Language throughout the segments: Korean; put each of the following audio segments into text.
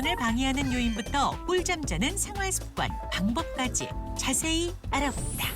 수면을 방해하는 요인부터 꿀잠 자는 생활 습관, 방법까지 자세히 알아봅니다.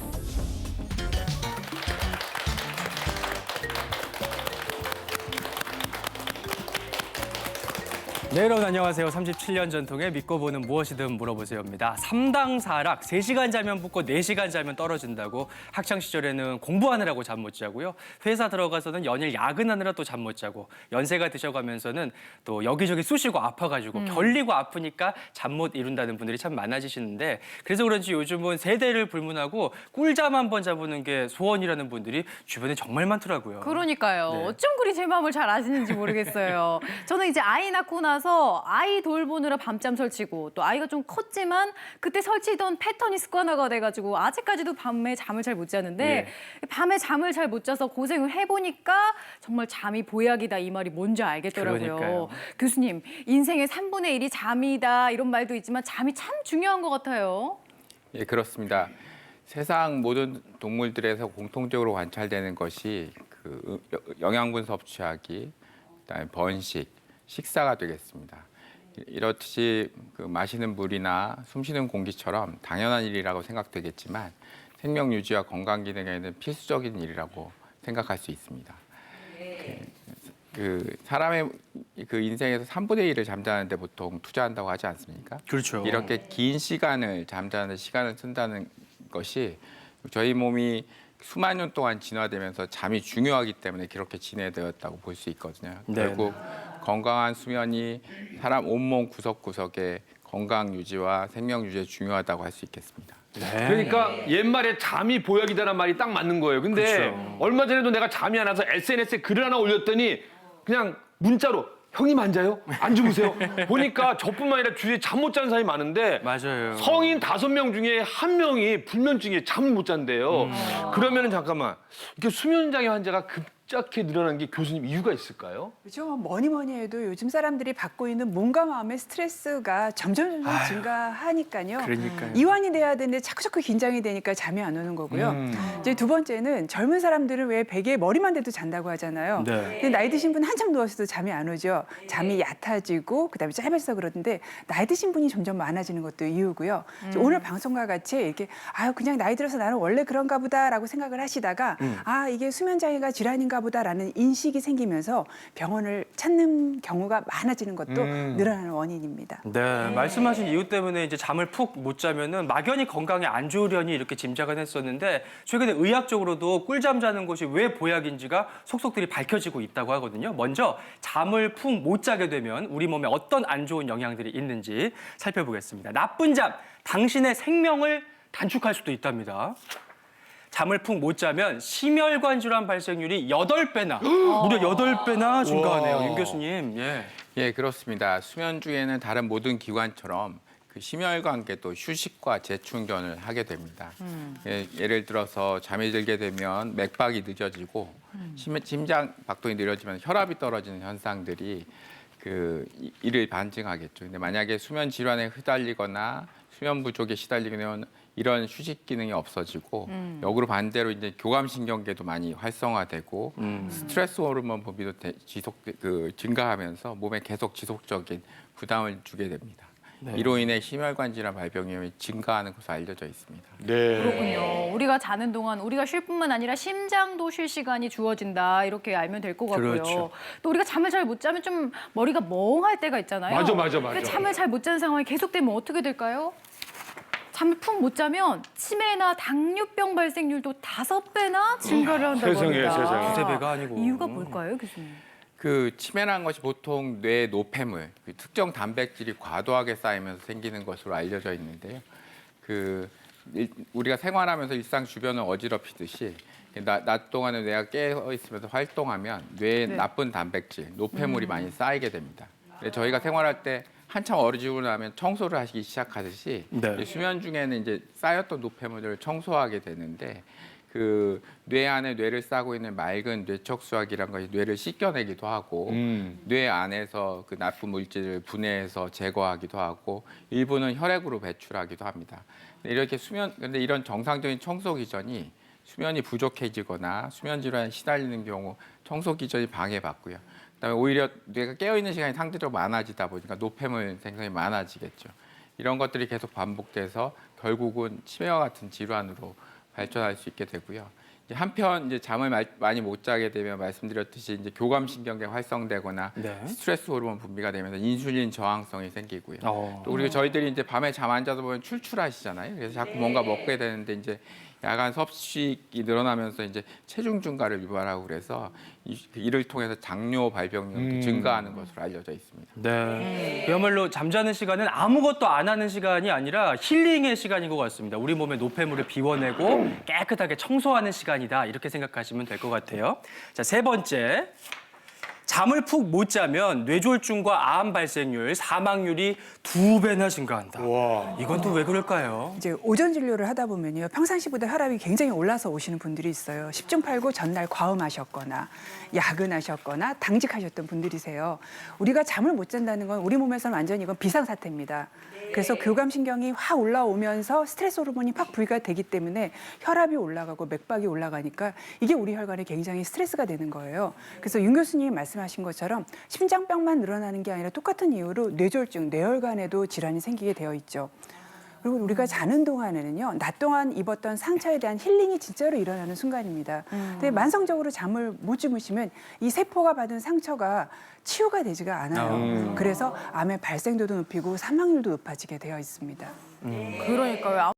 네, 여러분 안녕하세요. 37년 전통의 믿고 보는 무엇이든 물어보세요입니다. 3당 4락, 3시간 자면 붙고 4시간 자면 떨어진다고 학창 시절에는 공부하느라고 잠 못 자고요. 회사 들어가서는 연일 야근하느라 또 잠 못 자고 연세가 드셔가면서는 또 여기저기 쑤시고 아파가지고 결리고 아프니까 잠 못 이룬다는 분들이 참 많아지시는데 그래서 그런지 요즘은 세대를 불문하고 꿀잠 한 번 자보는 게 소원이라는 분들이 주변에 정말 많더라고요. 그러니까요. 네. 어쩜 그리 제 마음을 잘 아시는지 모르겠어요. 저는 이제 아이 낳고 나서 아이 돌보느라 밤잠 설치고 또 아이가 좀 컸지만 그때 설치던 패턴이 습관화가 돼가지고 아직까지도 밤에 잠을 잘 못 자는데 밤에 잠을 잘 못 자서 고생을 해보니까 정말 잠이 보약이다 이 말이 뭔지 알겠더라고요. 그러니까요. 교수님, 인생의 3분의 1이 잠이다 이런 말도 있지만 잠이 참 중요한 것 같아요. 예, 그렇습니다. 세상 모든 동물들에서 공통적으로 관찰되는 것이 그 영양분 섭취하기, 그다음에 번식, 식사가 되겠습니다. 이렇듯이 그 마시는 물이나 숨쉬는 공기처럼 당연한 일이라고 생각되겠지만 생명 유지와 건강 기능에는 필수적인 일이라고 생각할 수 있습니다. 그 사람의 그 인생에서 3분의 1을 잠자는데 보통 투자한다고 하지 않습니까? 그렇죠. 이렇게 긴 시간을 잠자는 시간을 쓴다는 것이 저희 몸이 수만 년 동안 진화되면서 잠이 중요하기 때문에 그렇게 진화되었다고 볼 수 있거든요. 네. 결국 건강한 수면이 사람 온몸 구석구석의 건강 유지와 생명 유지에 중요하다고 할 수 있겠습니다. 그러니까 옛말에 잠이 보약이다라는 말이 딱 맞는 거예요. 근데 그렇죠. 얼마 전에도 내가 잠이 안 와서 SNS에 글을 하나 올렸더니 그냥 문자로 형님 안 자요? 안 주무세요? 보니까 저뿐만 아니라 주위에 잠 못 자는 사람이 많은데 맞아요. 성인 5명 중에 1명이 불면증에 잠을 못 잔대요. 그러면은 잠깐만 이렇게 수면장애 환자가 급작게 늘어난 게 교수님 이유가 있을까요? 그죠. 뭐니 뭐니 해도 요즘 사람들이 받고 있는 몸과 마음의 스트레스가 점점 증가하니까요. 그러니까요. 이완이 돼야 되는데 자꾸 긴장이 되니까 잠이 안 오는 거고요. 이제 두 번째는 젊은 사람들은 왜 베개에 머리만 대도 잔다고 하잖아요. 네. 근데 나이 드신 분 한참 누웠어도 잠이 안 오죠. 잠이 얕아지고 그다음에 짧아서 그러는데 나이 드신 분이 점점 많아지는 것도 이유고요. 오늘 방송과 같이 이렇게 그냥 나이 들어서 나는 원래 그런가 보다라고 생각을 하시다가 이게 수면 장애가 질환인가 보다라는 인식이 생기면서 병원을 찾는 경우가 많아지는 것도 늘어나는 원인입니다. 네, 말씀하신 이유 때문에 이제 잠을 푹 못 자면은 막연히 건강에 안 좋으려니 이렇게 짐작은 했었는데 최근에 의학적으로도 꿀잠 자는 것이 왜 보약인지가 속속들이 밝혀지고 있다고 하거든요. 먼저 잠을 푹 못 자게 되면 우리 몸에 어떤 안 좋은 영향들이 있는지 살펴보겠습니다. 나쁜 잠, 당신의 생명을 단축할 수도 있답니다. 잠을 푹 못 자면 심혈관 질환 발생률이 8배나, 무려 8배나 증가하네요. 윤 교수님. 예. 예, 그렇습니다. 수면 중에는 다른 모든 기관처럼 그 심혈관계도 휴식과 재충전을 하게 됩니다. 예를 들어서 잠이 들게 되면 맥박이 늦어지고 심장 박동이 느려지면 혈압이 떨어지는 현상들이 이를 반증하겠죠. 근데 만약에 수면 질환에 휘달리거나 수면 부족에 시달리게 되면 이런 휴식 기능이 없어지고 역으로 반대로 이제 교감신경계도 많이 활성화되고 스트레스 호르몬 분비도 증가하면서 몸에 계속 지속적인 부담을 주게 됩니다. 이로 인해 심혈관 질환 발병 위험이 증가하는 것으로 알려져 있습니다. 네. 그렇군요. 우리가 자는 동안 우리가 쉴 뿐만 아니라 심장도 쉴 시간이 주어진다 이렇게 알면 될 것 같고요. 그렇죠. 또 우리가 잠을 잘 못 자면 좀 머리가 멍할 때가 있잖아요. 맞아. 근데 잠을 잘 못 자는 상황이 계속되면 어떻게 될까요? 잠을 푹 못 자면 치매나 당뇨병 발생률도 5배나 증가를 한다고 세상에, 합니다. 세상에. 두세 배가 아니고. 이유가 뭘까요, 교수님? 그 치매라는 것이 보통 뇌 노폐물, 특정 단백질이 과도하게 쌓이면서 생기는 것으로 알려져 있는데요. 우리가 생활하면서 일상 주변을 어지럽히듯이 낮 동안에 뇌가 깨어 있으면서 활동하면 뇌에 나쁜 단백질, 노폐물이 많이 쌓이게 됩니다. 저희가 생활할 때 한참 어리지고 나면 청소를 하시기 시작하듯이 네. 수면 중에는 이제 쌓였던 노폐물들을 청소하게 되는데 뇌 안에 뇌를 싸고 있는 맑은 뇌척수학이란 것이 뇌를 씻겨내기도 하고 뇌 안에서 그 나쁜 물질을 분해해서 제거하기도 하고 일부는 혈액으로 배출하기도 합니다. 근데 이런 정상적인 청소 기전이 수면이 부족해지거나 수면 질환에 시달리는 경우 청소 기전이 방해받고요. 그다음에 오히려 뇌가 깨어 있는 시간이 상대적으로 많아지다 보니까 노폐물 생성이 많아지겠죠. 이런 것들이 계속 반복돼서 결국은 치매와 같은 질환으로 발전할 수 있게 되고요. 이제 한편 이제 잠을 많이 못 자게 되면 말씀드렸듯이 이제 교감신경계 활성되거나 네. 스트레스 호르몬 분비가 되면서 인슐린 저항성이 생기고요. 어. 또 그리고 저희들이 이제 밤에 잠 안 자다 보면 출출하시잖아요. 그래서 자꾸 뭔가 먹게 되는데 이제 야간 섭식이 늘어나면서 이제 체중 증가를 유발하고 그래서 이를 통해서 장뇨 발병률도 증가하는 것으로 알려져 있습니다. 네. 그야말로 잠자는 시간은 아무것도 안 하는 시간이 아니라 힐링의 시간인 것 같습니다. 우리 몸의 노폐물을 비워내고 깨끗하게 청소하는 시간이다. 이렇게 생각하시면 될 것 같아요. 자, 세 번째. 잠을 푹 못 자면 뇌졸중과 암 발생률, 사망률이 2배나 증가한다. 이건 또 왜 그럴까요? 이제 오전 진료를 하다 보면요. 평상시보다 혈압이 굉장히 올라서 오시는 분들이 있어요. 10중 8구 전날 과음하셨거나 야근하셨거나 당직하셨던 분들이세요. 우리가 잠을 못 잔다는 건 우리 몸에서는 완전히 이건 비상사태입니다. 그래서 교감신경이 확 올라오면서 스트레스 호르몬이 확 부위가 되기 때문에 혈압이 올라가고 맥박이 올라가니까 이게 우리 혈관에 굉장히 스트레스가 되는 거예요. 그래서 윤 교수님이 말씀하신 것처럼 심장병만 늘어나는 게 아니라 똑같은 이유로 뇌졸중, 뇌혈관에도 질환이 생기게 되어 있죠. 그리고 우리가 자는 동안에는요, 낮 동안 입었던 상처에 대한 힐링이 진짜로 일어나는 순간입니다. 근데 만성적으로 잠을 못 주무시면 이 세포가 받은 상처가 치유가 되지가 않아요. 그래서 암의 발생도도 높이고 사망률도 높아지게 되어 있습니다. 그러니까요.